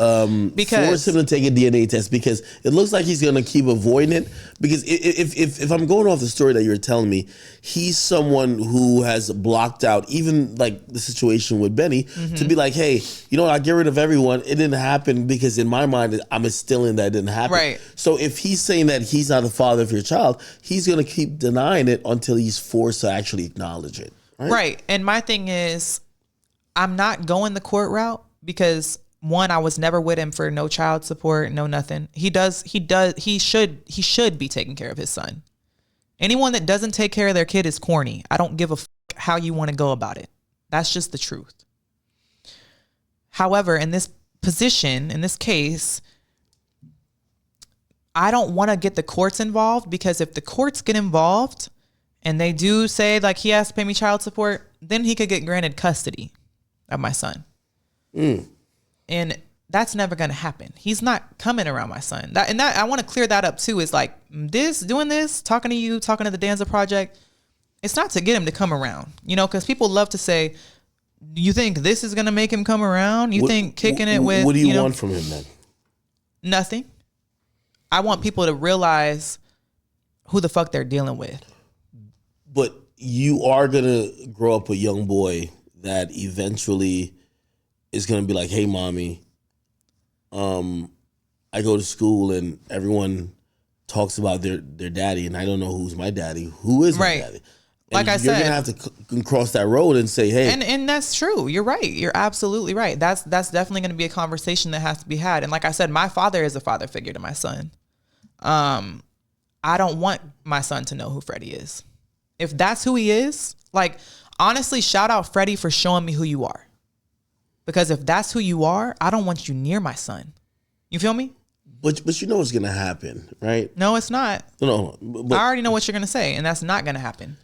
force him to take a DNA test, because it looks like he's going to keep avoiding it. Because if I'm going off the story that you're telling me, he's someone who has blocked out even like the situation with Benny to be like, hey, you know what, I get rid of everyone. It didn't happen because in my mind, I'm instilling that it didn't happen. Right. So if he's saying that he's not the father of your child, he's going to keep denying it until he's forced to actually acknowledge it. Right. And my thing is, I'm not going the court route because one, I was never with him for no child support, no nothing. He should be taking care of his son. Anyone that doesn't take care of their kid is corny. I don't give a how you want to go about it. That's just the truth. However, in this position, in this case, I don't want to get the courts involved, because if the courts get involved and they do say like he has to pay me child support, then he could get granted custody of my son. And that's never going to happen. He's not coming around my son. That I want to clear that up too. Is like doing this, talking to you, talking to the Danza Project. It's not to get him to come around, because people love to say, you think this is going to make him come around? You think kicking it with... What do you want from him then? Nothing. I want people to realize who the fuck they're dealing with. But you are going to grow up a young boy that eventually is going to be like, hey, mommy, I go to school and everyone talks about their daddy, and I don't know who's my daddy. Who is my daddy? And like I said, you're going to have to cross that road and say, hey. And that's true. You're right. You're absolutely right. That's definitely going to be a conversation that has to be had. And like I said, my father is a father figure to my son. I don't want my son to know who Freddie is. If that's who he is, like, honestly, shout out Freddie for showing me who you are. Because if that's who you are, I don't want you near my son. You feel me? But you know what's going to happen, right? No, it's not. No. But I already know what you're going to say, and that's not going to happen.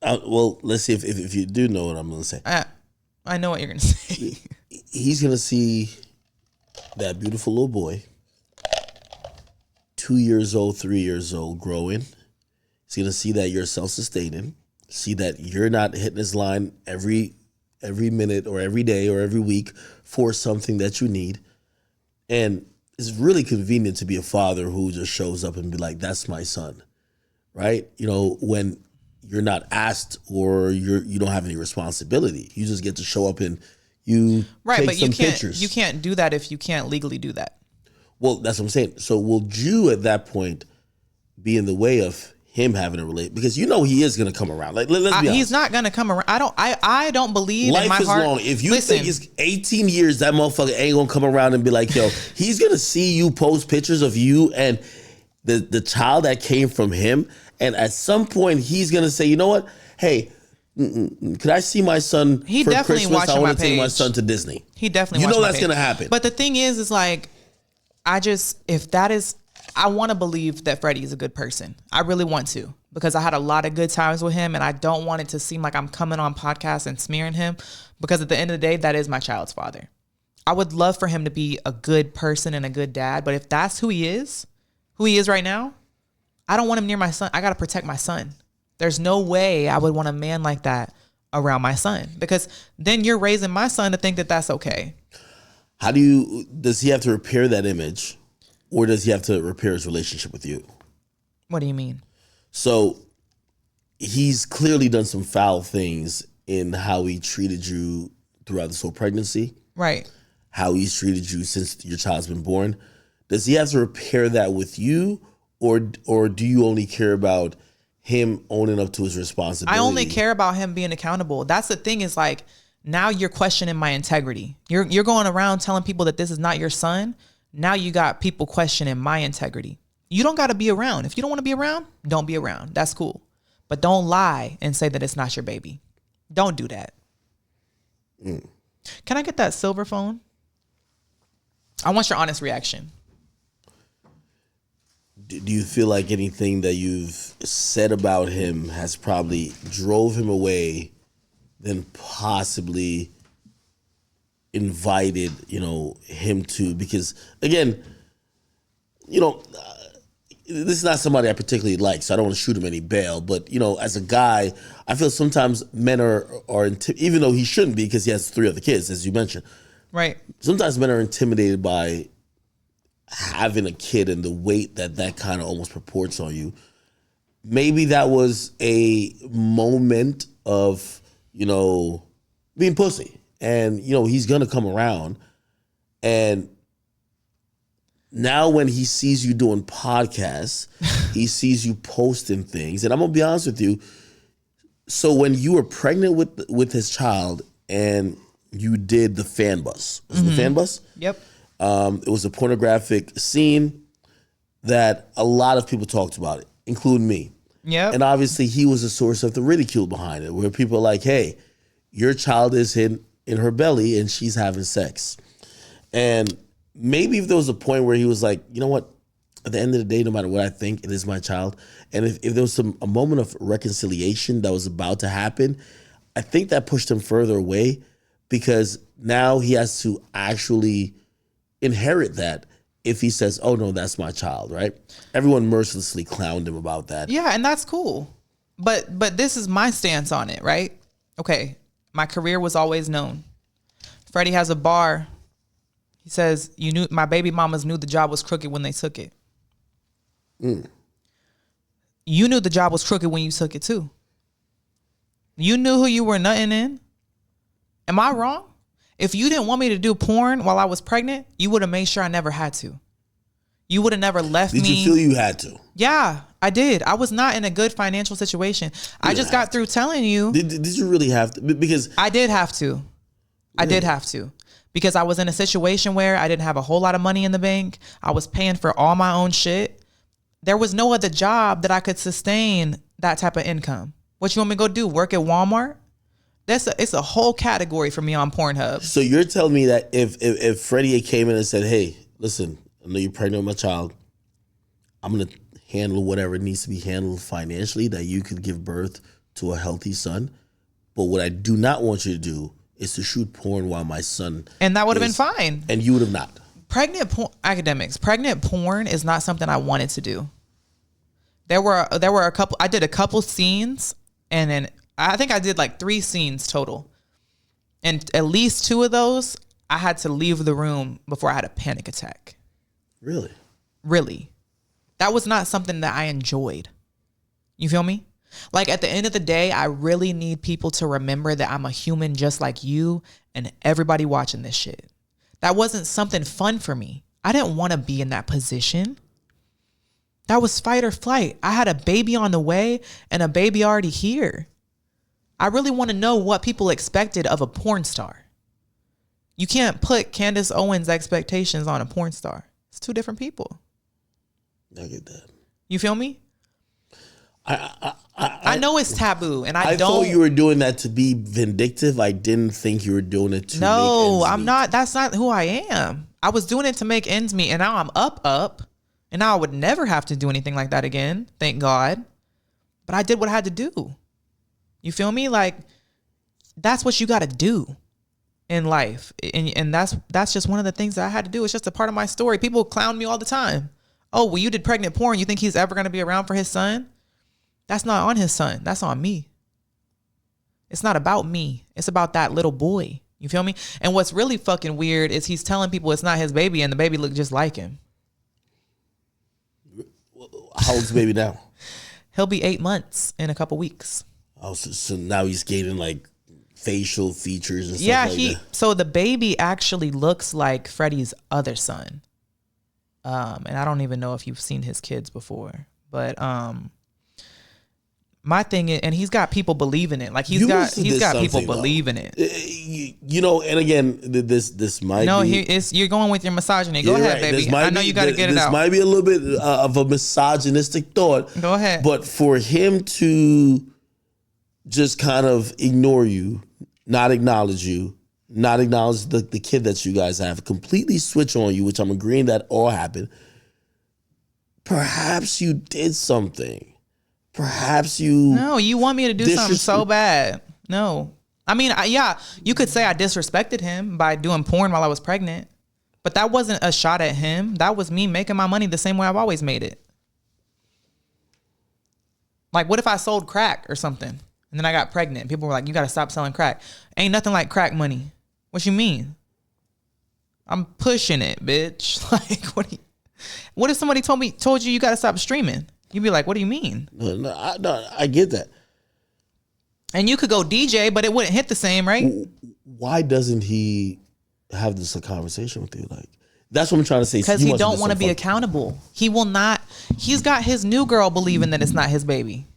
Well, let's see if you do know what I'm going to say. I know what you're going to say. He's going to see that beautiful little boy, 2 years old, 3 years old, growing. He's going to see that you're self-sustaining, see that you're not hitting his line every minute or every day or every week for something that you need. And it's really convenient to be a father who just shows up and be like, that's my son, right? When you're not asked or you don't have any responsibility. You just get to show up and you take some pictures. You can't do that if you can't legally do that. Well, that's what I'm saying. So will you at that point be in the way of him having a relationship? Because he is going to come around. Like, let's be honest. He's not going to come around. I don't believe life in my is heart. long. If you think it's 18 years, that motherfucker ain't going to come around and be like, yo, he's going to see you post pictures of you and the child that came from him. And at some point, he's going to say, you know what? Hey, could I see my son he for definitely Christmas? I want to take page. my son to Disney. He definitely that's going to happen. But the thing is like, I want to believe that Freddie is a good person. I really want to, because I had a lot of good times with him, and I don't want it to seem like I'm coming on podcasts and smearing him, because at the end of the day, that is my child's father. I would love for him to be a good person and a good dad, but if that's who he is right now, I don't want him near my son. I got to protect my son. There's no way I would want a man like that around my son, because then you're raising my son to think that that's okay. Does he have to repair that image, or does he have to repair his relationship with you? What do you mean? So he's clearly done some foul things in how he treated you throughout this whole pregnancy. Right. How he's treated you since your child's been born. Does he have to repair that with you, or do you only care about him owning up to his responsibility? I only care about him being accountable. That's the thing, is like, now you're questioning my integrity. You're going around telling people that this is not your son. Now you got people questioning my integrity. You don't got to be around. If you don't want to be around, don't be around. That's cool. But don't lie and say that it's not your baby. Don't do that. Can I get that silver phone? I want your honest reaction. Do you feel like anything that you've said about him has probably drove him away, then possibly invited, him to, because again, this is not somebody I particularly like, so I don't want to shoot him any bail. But, as a guy, I feel sometimes men are even though he shouldn't be, because he has 3 other kids, as you mentioned, Right. Sometimes men are intimidated by having a kid and the weight that kind of almost purports on you. Maybe that was a moment of, being pussy. And, he's going to come around. And now when he sees you doing podcasts, he sees you posting things. And I'm going to be honest with you. So when you were pregnant with his child and you did the fan bus, was it the fan bus? Yep. It was a pornographic scene that a lot of people talked about it, including me. Yeah. And obviously he was a source of the ridicule behind it, where people are like, hey, your child is in her belly and she's having sex. And maybe if there was a point where he was like, you know what, at the end of the day, no matter what I think, it is my child. And if there was a moment of reconciliation that was about to happen, I think that pushed him further away, because now he has to actually inherit that if he says, oh no, that's my child, right? Everyone mercilessly clowned him about that. Yeah, and that's cool. But this is my stance on it, right? Okay, my career was always known. Freddie has a bar. He says, my baby mamas knew the job was crooked when they took it. You knew the job was crooked when you took it too. You knew who you were nutting in. Am I wrong? If you didn't want me to do porn while I was pregnant, you would have made sure I never had to. You would have never left me. Did you feel you had to? Yeah, I did. I was not in a good financial situation. I just got through telling you. Did you really have to? Because I did have to. Really? I did have to. Because I was in a situation where I didn't have a whole lot of money in the bank. I was paying for all my own shit. There was no other job that I could sustain that type of income. What you want me to go do? Work at Walmart? It's a whole category for me on Pornhub. So you're telling me that if Freddie came in and said, hey, listen, I know you're pregnant with my child, I'm going to handle whatever needs to be handled financially, that you could give birth to a healthy son. But what I do not want you to do is to shoot porn while my son. And that would have been fine. And you would have not. Pregnant porn is not something I wanted to do. There were I did a couple scenes, and then I think I did like 3 scenes total. And at least 2 of those, I had to leave the room before I had a panic attack. Really? Really. That was not something that I enjoyed. You feel me? Like, at the end of the day, I really need people to remember that I'm a human just like you and everybody watching this shit. That wasn't something fun for me. I didn't want to be in that position. That was fight or flight. I had a baby on the way and a baby already here. I really want to know what people expected of a porn star. You can't put Candace Owens' expectations on a porn star. It's 2 different people. I get that. You feel me? I know it's taboo, and I don't. thought you were doing that to be vindictive. I didn't think you were doing it to. No, I'm not. That's not who I am. I was doing it to make ends meet, and now I'm up, and now I would never have to do anything like that again. Thank God. But I did what I had to do. You feel me? Like, that's what you got to do in life, and that's just one of the things that I had to do. It's just a part of my story. People clown me all the time. Oh, well, you did pregnant porn. You think he's ever going to be around for his son? That's not on his son. That's on me. It's not about me. It's about that little boy. You feel me? And what's really fucking weird is he's telling people it's not his baby, and the baby look just like him. How old's the baby now? He'll be 8 months in a couple weeks. Oh, so now he's gaining like facial features and stuff like that. So the baby actually looks like Freddie's other son. And I don't even know if you've seen his kids before, but my thing is, and he's got people believing it. Like he's got people believing it. And again, this might you're going with your misogyny. Go ahead, right, baby. I know you got to get it out. This might be a little bit of a misogynistic thought. Go ahead. But for him to just kind of ignore you, not acknowledge you, not acknowledge the kid that you guys have, completely switch on you, which I'm agreeing that all happened. Perhaps you did something. Perhaps you... No, you want me to do something so bad. No. I mean, you could say I disrespected him by doing porn while I was pregnant, but that wasn't a shot at him. That was me making my money the same way I've always made it. Like, what if I sold crack or something, and then I got pregnant? People were like, you got to stop selling crack. Ain't nothing like crack money. What you mean? I'm pushing it, bitch. Like, what if somebody told you got to stop streaming? You'd be like, what do you mean? No, I get that. And you could go DJ, but it wouldn't hit the same, right? Why doesn't he have this conversation with you? Like, that's what I'm trying to say. Because he don't want to be accountable. He will not. He's got his new girl believing that it's not his baby.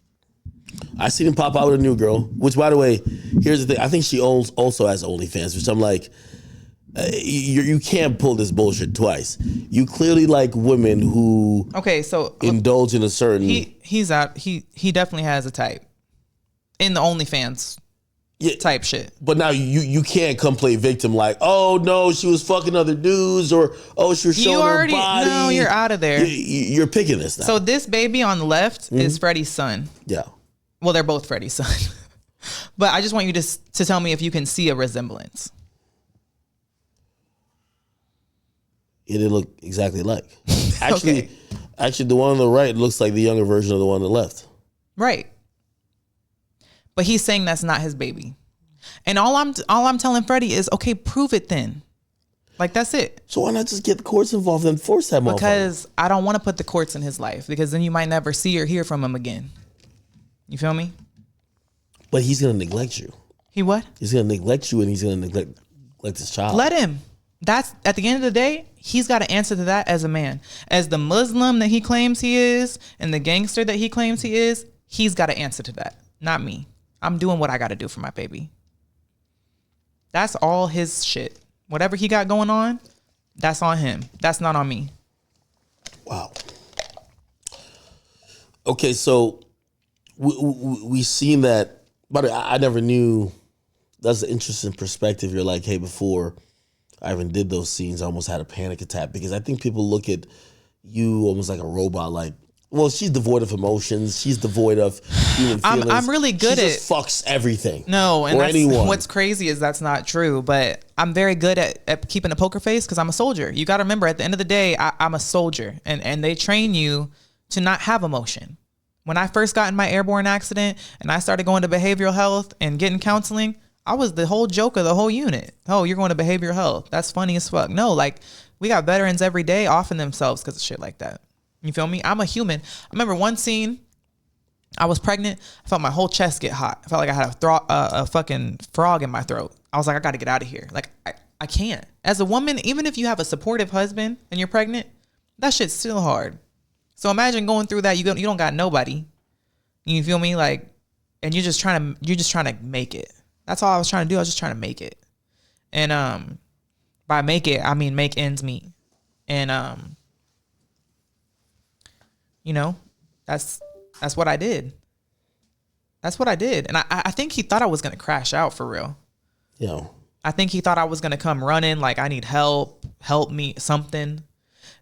I seen him pop out with a new girl, which, by the way, here's the thing. I think she also has OnlyFans, which I'm like, you can't pull this bullshit twice. You clearly like women who indulge in a certain. He's out. He definitely has a type in the OnlyFans type shit. But now you can't come play victim like, oh no, she was fucking other dudes, or oh, she was showing her body. No, you're out of there. You're picking this now. So this baby on the left is Freddie's son. Yeah. Well, they're both Freddie's son. But I just want you to tell me if you can see a resemblance. It didn't look exactly alike. Actually, the one on the right looks like the younger version of the one on the left. Right. But he's saying that's not his baby. And all I'm telling Freddie is, okay, prove it then. Like, that's it. So why not just get the courts involved and force that motherfucker? Because I don't want to put the courts in his life, because then you might never see or hear from him again. You feel me? But he's going to neglect you. He what? He's going to neglect you, and he's going to neglect his child. Let him. That's, at the end of the day, he's got to answer to that as a man. As the Muslim that he claims he is, and the gangster that he claims he is, he's got to answer to that. Not me. I'm doing what I got to do for my baby. That's all his shit. Whatever he got going on, that's on him. That's not on me. Wow. Okay, so we seen that, but I never knew. That's an interesting perspective. You're like, hey, before I even did those scenes, I almost had a panic attack, because I think people look at you almost like a robot, like, well, she's devoid of emotions. She's devoid of human feelings. I'm really good she just fucks everything. No, and that's, anyone. What's crazy is that's not true. But I'm very good at keeping a poker face, because I'm a soldier. You got to remember, at the end of the day, I'm a soldier, and they train you to not have emotion. When I first got in my airborne accident and I started going to behavioral health and getting counseling, I was the whole joke of the whole unit. Oh, you're going to behavioral health. That's funny as fuck. No, like, we got veterans every day offing themselves because of shit like that. You feel me? I'm a human. I remember one scene, I was pregnant. I felt my whole chest get hot. I felt like I had a fucking frog in my throat. I was like, I got to get out of here. Like, I can't. As a woman, even if you have a supportive husband and you're pregnant, that shit's still hard. So imagine going through that. You don't got nobody. You feel me? Like, and you're just trying to make it. That's all I was trying to do. I was just trying to make it. And by make it, I mean make ends meet. And you know, that's what I did. That's what I did. And I think he thought I was gonna crash out for real. Yeah. I think he thought I was gonna come running, like, I need help me, something.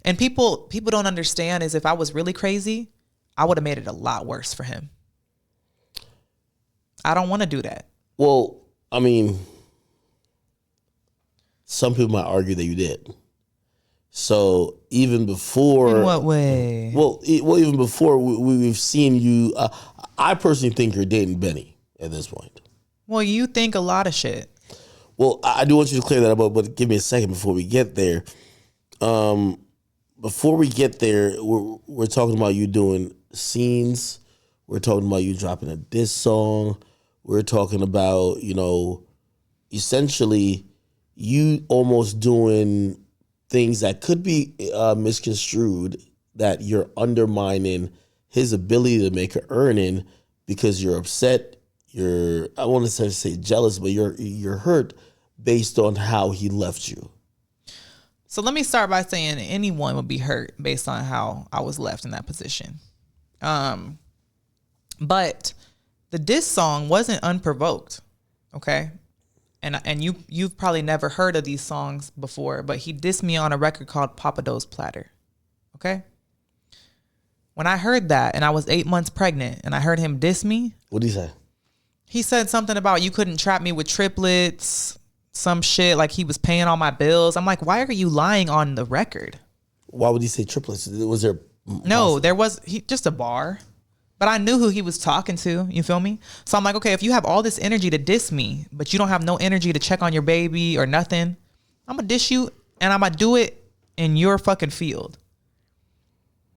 And people don't understand is, if I was really crazy, I would have made it a lot worse for him. I don't want to do that. Well, I mean, some people might argue that you did. So even before, in what way? Well, even before we've seen you. I personally think you're dating Benny at this point. Well, you think a lot of shit. Well, I do want you to clear that up, but give me a second before we get there. Before we get there, we're talking about you doing scenes. We're talking about you dropping a diss song. We're talking about, you know, essentially you almost doing things that could be misconstrued, that you're undermining his ability to make an earning because you're upset. I want to say jealous, but you're hurt based on how he left you. So let me start by saying anyone would be hurt based on how I was left in that position. But the diss song wasn't unprovoked, okay? And you've probably never heard of these songs before, but he dissed me on a record called Papa Do's Platter, okay? When I heard that, and I was 8 months pregnant, and I heard him diss me. What did he say? He said something about you couldn't trap me with triplets, some shit, like he was paying all my bills. I'm like, why are you lying on the record? Why would he say triplets? Was there... No, there was just a bar. But I knew who he was talking to, you feel me? So I'm like, okay, if you have all this energy to diss me, but you don't have no energy to check on your baby or nothing, I'm going to diss you and I'm gonna do it in your fucking field.